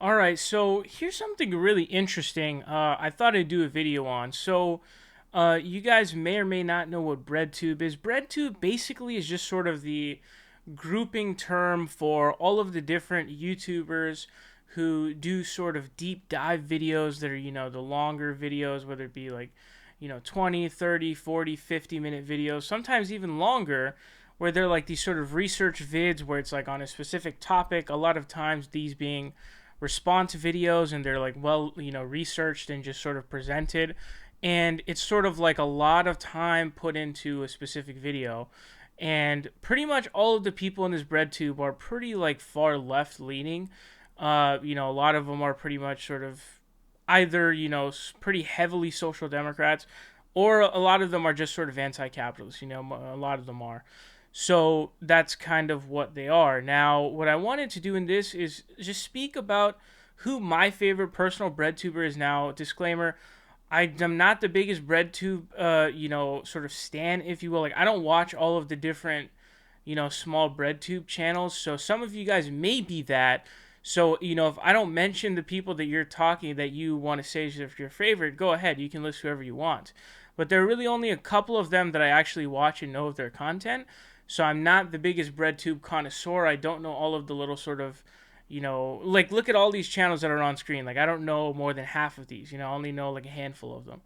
All right, so here's something really interesting. I thought I'd do a video on. You guys may or may not know what BreadTube is. BreadTube basically is just sort of the grouping term for all of the different YouTubers who do sort of deep dive videos that are, the longer videos, whether it be like, 20, 30, 40, 50-minute videos, sometimes even longer, where they're like these sort of research vids where it's like on a specific topic. A lot of times these being response videos, and they're like well researched and just sort of presented, and it's sort of like a lot of time put into a specific video. And pretty much all of the people in this bread tube are pretty like far left leaning. A lot of them are pretty much sort of either pretty heavily social democrats, or a lot of them are just sort of anti-capitalist. A lot of them are. So that's kind of what they are. Now, what I wanted to do in this is just speak about who my favorite personal breadtuber is. Now, disclaimer, I am not the biggest breadtube, sort of stan, if you will. Like, I don't watch all of the different, small breadtube channels. So some of you guys may be that. So, if I don't mention the people that you're talking, that you want to say is your favorite, go ahead. You can list whoever you want. But there are really only a couple of them that I actually watch and know of their content. So I'm not the biggest breadtube connoisseur. I don't know all of the little sort of, like look at all these channels that are on screen. Like I don't know more than half of these. I only know like a handful of them.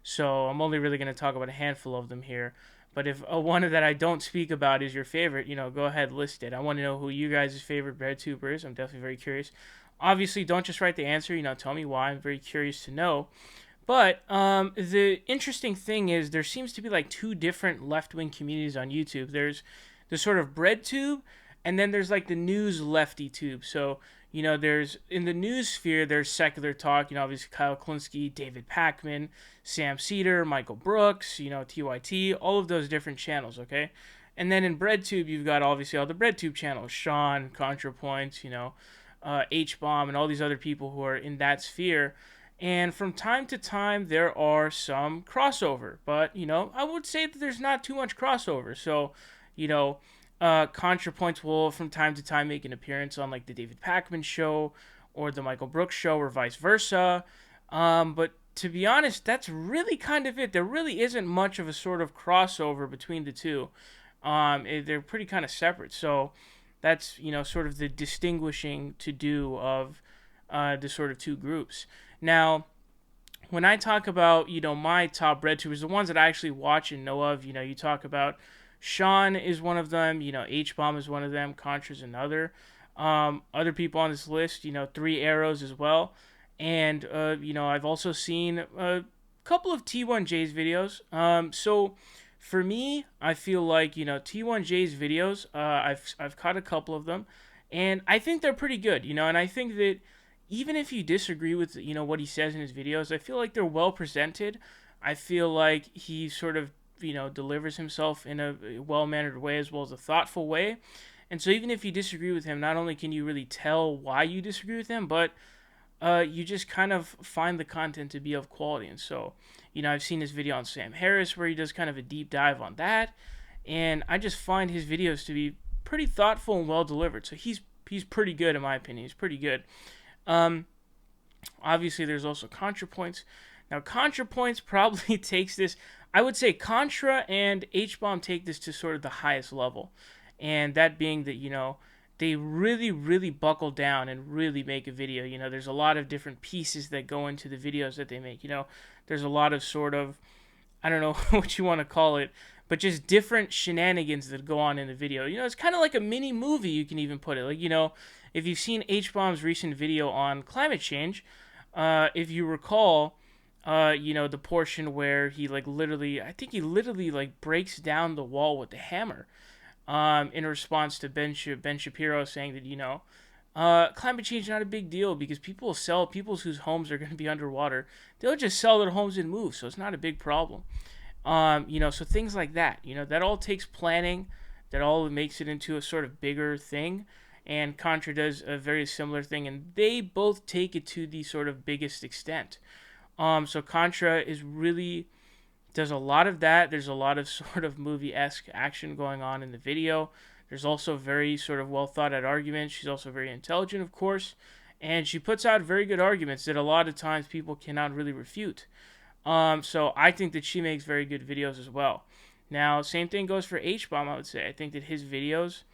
So I'm only really going to talk about a handful of them here. But if one that I don't speak about is your favorite, go ahead, list it. I want to know who you guys' favorite breadtuber is. I'm definitely very curious. Obviously, don't just write the answer. Tell me why. I'm very curious to know. But the interesting thing is there seems to be like two different left-wing communities on YouTube. There's the sort of breadtube, and then there's like the news lefty tube. So, there's in the news sphere, there's secular talk, obviously Kyle Klinsky, David Pakman, Sam Cedar, Michael Brooks, TYT, all of those different channels, okay? And then in breadtube, you've got obviously all the breadtube channels, Shaun, ContraPoints, H-Bomb, and all these other people who are in that sphere. And from time to time, there are some crossover. But, I would say that there's not too much crossover. So, ContraPoints will from time to time make an appearance on like the David Pakman show or the Michael Brooks show or vice versa. But to be honest, that's really kind of it. There really isn't much of a sort of crossover between the two. They're pretty kind of separate. So that's, sort of the distinguishing to do of the sort of two groups. Now, when I talk about, my top breadtubers, the ones that I actually watch and know of, you talk about Shaun is one of them, H-Bomb is one of them, Contra's another. Other people on this list, Three Arrows as well. And, I've also seen a couple of T1J's videos. So for me, I feel like, T1J's videos, I've caught a couple of them, and I think they're pretty good, and I think that even if you disagree with what he says in his videos, I feel like they're well presented. I feel like he sort of delivers himself in a well-mannered way as well as a thoughtful way. And so even if you disagree with him, not only can you really tell why you disagree with him, but you just kind of find the content to be of quality. And so I've seen this video on Sam Harris where he does kind of a deep dive on that, and I just find his videos to be pretty thoughtful and well delivered. So he's pretty good in my opinion. He's pretty good. Obviously, there's also ContraPoints. Now, ContraPoints probably takes this. I would say Contra and H-Bomb take this to sort of the highest level. And that being that, they really, really buckle down and really make a video. There's a lot of different pieces that go into the videos that they make. There's a lot of sort of, I don't know what you want to call it, but just different shenanigans that go on in the video. It's kind of like a mini movie, you can even put it. Like, if you've seen H-Bomb's recent video on climate change, if you recall, the portion where he like literally, I think he literally like breaks down the wall with the hammer, in response to Ben Shapiro saying that, climate change is not a big deal because people whose homes are going to be underwater, they'll just sell their homes and move, so it's not a big problem. So things like that, that all takes planning, that all makes it into a sort of bigger thing. And Contra does a very similar thing, and they both take it to the sort of biggest extent. So Contra does a lot of that. There's a lot of sort of movie-esque action going on in the video. There's also very sort of well thought out arguments. She's also very intelligent, of course. and she puts out very good arguments that a lot of times people cannot really refute. So I think that she makes very good videos as well. Now, same thing goes for H-Bomb, I would say. I think that his videos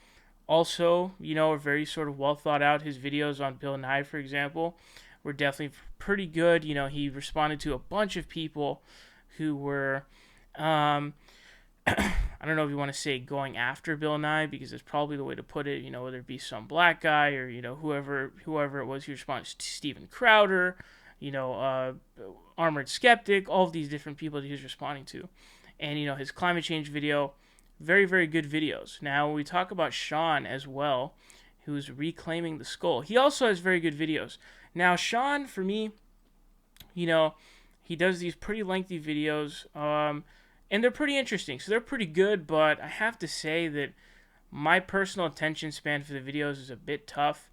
also, are very sort of well thought out. His videos on Bill Nye, for example, were definitely pretty good. He responded to a bunch of people who were, I don't know if you want to say going after Bill Nye, because it's probably the way to put it. Whether it be some black guy or whoever it was who responded to Steven Crowder, Armored Skeptic, all of these different people that he was responding to, and his climate change video, very very good videos. Now we talk about Shaun as well, who's reclaiming the skull. He also has very good videos. Now Shaun, for me, he does these pretty lengthy videos. And they're pretty interesting. So they're pretty good, but I have to say that my personal attention span for the videos is a bit tough.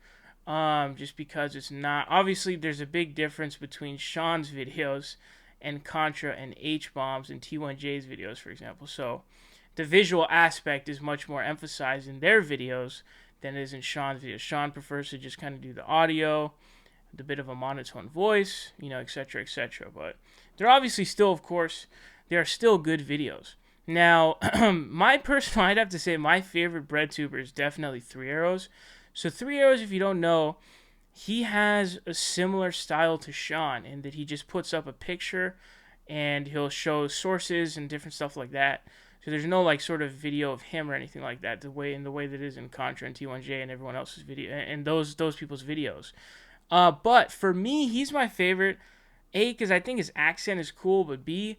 Just because it's not... Obviously, there's a big difference between Shaun's videos and Contra and H-Bombs and T1J's videos, for example. So the visual aspect is much more emphasized in their videos than it is in Shaun's videos. Shaun prefers to just kind of do the audio, the bit of a monotone voice, etc., etc. But they're obviously still, of course... They are still good videos. Now, I'd have to say my favorite BreadTuber is definitely 3 Arrows. So 3 Arrows, if you don't know, he has a similar style to Shaun in that he just puts up a picture and he'll show sources and different stuff like that. So there's no like sort of video of him or anything like that, the way that it is in Contra and T1J and everyone else's video and those people's videos. But for me, he's my favorite. A, because I think his accent is cool, but B,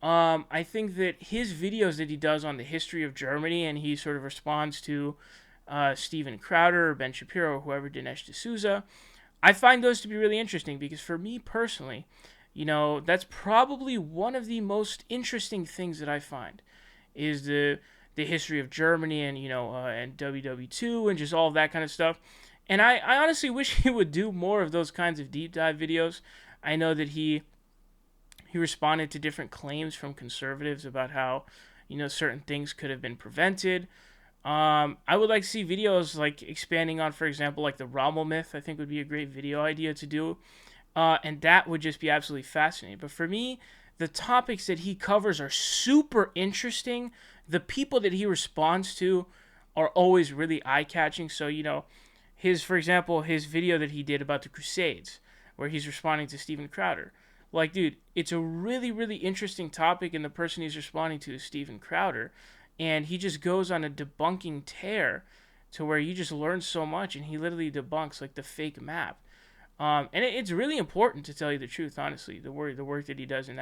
I think that his videos that he does on the history of Germany, and he sort of responds to Steven Crowder or Ben Shapiro or whoever, Dinesh D'Souza, I find those to be really interesting because for me personally, that's probably one of the most interesting things that I find is the history of Germany and, and WW2 and just all of that kind of stuff. And I honestly wish he would do more of those kinds of deep dive videos. I know that he responded to different claims from conservatives about how, certain things could have been prevented. I would like to see videos like expanding on, for example, like the Rommel myth. I think would be a great video idea to do. And that would just be absolutely fascinating. But for me, the topics that he covers are super interesting. The people that he responds to are always really eye-catching. So, for example, his video that he did about the Crusades, where he's responding to Steven Crowder. Like, dude, it's a really, really interesting topic, and the person he's responding to is Steven Crowder. And he just goes on a debunking tear to where you just learn so much, and he literally debunks, like, the fake map. And it's really important, to tell you the truth, honestly, the work that he does in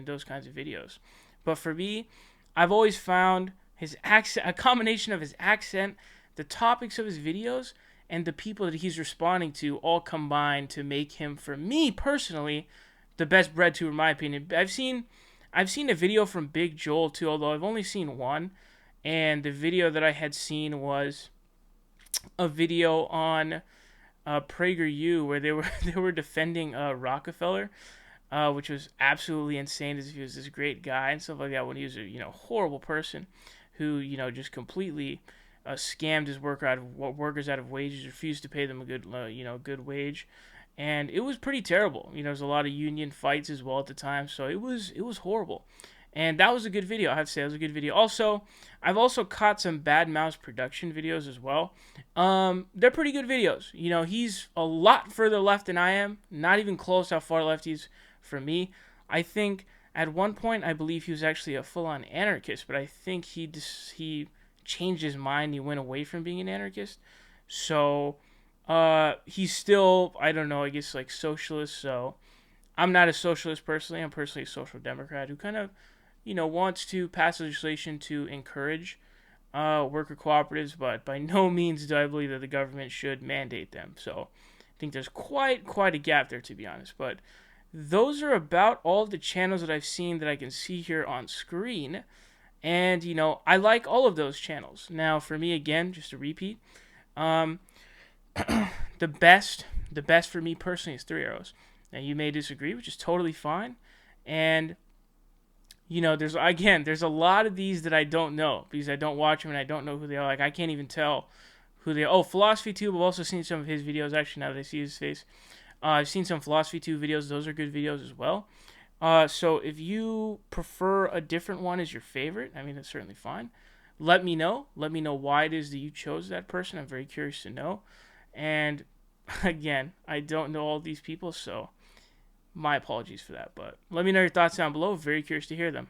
those kinds of videos. But for me, I've always found his accent, a combination of his accent, the topics of his videos, and the people that he's responding to all combined to make him, for me personally, the best BreadTuber in my opinion. I've seen a video from Big Joel too, although I've only seen one, and the video that I had seen was a video on PragerU where they were defending Rockefeller, which was absolutely insane, as if he was this great guy and stuff like that, when he was a horrible person who just completely scammed his workers out of wages, refused to pay them a good wage. And it was pretty terrible. There was a lot of union fights as well at the time, so it was horrible. And that was a good video. I have to say, it was a good video. Also, I've also caught some Bad Mouse production videos as well. They're pretty good videos. He's a lot further left than I am. Not even close how far left he's from me. I think at one point, I believe he was actually a full-on anarchist, but I think he changed his mind. He went away from being an anarchist. So... he's still, I don't know, I guess like socialist, so I'm not a socialist personally. I'm personally a social democrat who kind of, wants to pass legislation to encourage worker cooperatives, but by no means do I believe that the government should mandate them. So I think there's quite a gap there, to be honest. But those are about all of the channels that I've seen that I can see here on screen. And, I like all of those channels. Now, for me, again, just to repeat, the best for me personally is 3 Arrows. Now, you may disagree, which is totally fine. And, there's a lot of these that I don't know because I don't watch them and I don't know who they are. Like, I can't even tell who they. Oh, Philosophy Tube. I've also seen some of his videos. Actually, now that I see his face, I've seen some Philosophy Tube videos. Those are good videos as well. So if you prefer a different one as your favorite, I mean, that's certainly fine. Let me know. Let me know why it is that you chose that person. I'm very curious to know. And again, I don't know all these people, so my apologies for that. But let me know your thoughts down below. Very curious to hear them.